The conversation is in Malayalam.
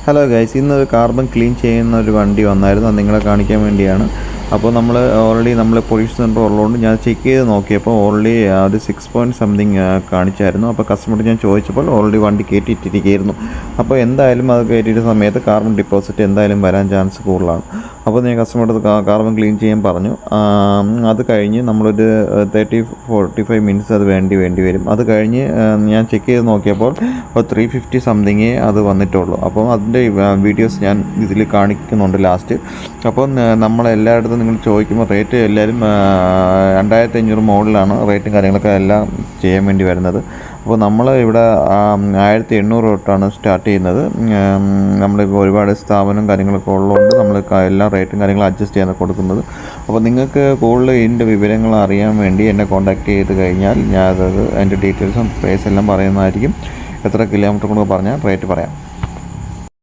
ഹലോ ഗൈസ്, ഇന്നൊരു കാർബൺ ക്ലീൻ ചെയ്യുന്ന ഒരു വണ്ടി വന്നായിരുന്നു. അത് നിങ്ങളെ കാണിക്കാൻ വേണ്ടിയാണ്. അപ്പോൾ നമ്മൾ പൊല്യൂഷൻ സെൻറ്റർ ഉള്ളതുകൊണ്ട് ഞാൻ ചെക്ക് ചെയ്ത് നോക്കിയപ്പോൾ ഓൾറെഡി അത് 6 പോയിൻറ്റ് സംതിങ് കാണിച്ചായിരുന്നു. അപ്പോൾ കസ്റ്റമർ ഞാൻ ചോദിച്ചപ്പോൾ ഓൾറെഡി വണ്ടി കയറ്റിയിട്ടിരിക്കുകയായിരുന്നു. അപ്പോൾ എന്തായാലും അത് കയറ്റിയിട്ട സമയത്ത് കാർബൺ ഡിപ്പോസിറ്റ് എന്തായാലും വരാൻ ചാൻസ് കൂടുതലാണ്. അപ്പോൾ ഞാൻ കസ്റ്റമറുടെ കാർബൺ ക്ലീൻ ചെയ്യാൻ പറഞ്ഞു. അത് കഴിഞ്ഞ് നമ്മളൊരു 30-45 മിനിറ്റ്സ് അത് വേണ്ടി വരും. അത് കഴിഞ്ഞ് ഞാൻ ചെക്ക് ചെയ്ത് നോക്കിയപ്പോൾ 350 സംതിങ്ങേ അത് വന്നിട്ടുള്ളൂ. അപ്പോൾ അതിൻ്റെ വീഡിയോസ് ഞാൻ ഇതിൽ കാണിക്കുന്നുണ്ട് ലാസ്റ്റ്. അപ്പോൾ നമ്മളെല്ലായിടത്തും നിങ്ങൾ ചോദിക്കുമ്പോൾ റേറ്റ് എല്ലാവരും 2500 മുകളിലാണ് റേറ്റും കാര്യങ്ങളൊക്കെ എല്ലാം ചെയ്യാൻ വേണ്ടി വരുന്നത്. അപ്പോൾ നമ്മൾ ഇവിടെ 1800 തൊട്ടാണ് സ്റ്റാർട്ട് ചെയ്യുന്നത്. നമ്മളിപ്പോൾ ഒരുപാട് സ്ഥാപനം കാര്യങ്ങളൊക്കെ ഉള്ളതുകൊണ്ട് നമ്മൾ എല്ലാ റേറ്റും കാര്യങ്ങളും അഡ്ജസ്റ്റ് ചെയ്യാൻ കൊടുക്കുന്നത്. അപ്പോൾ നിങ്ങൾക്ക് കൂടുതൽ ഇതിൻ്റെ വിവരങ്ങൾ അറിയാൻ വേണ്ടി എന്നെ കോൺടാക്റ്റ് ചെയ്ത് കഴിഞ്ഞാൽ ഞാൻ അതിൻ്റെ ഡീറ്റെയിൽസും പ്രൈസ് എല്ലാം പറയുന്നതായിരിക്കും. എത്ര കിലോമീറ്റർ കൊണ്ട് പറഞ്ഞാൽ റേറ്റ് പറയാം.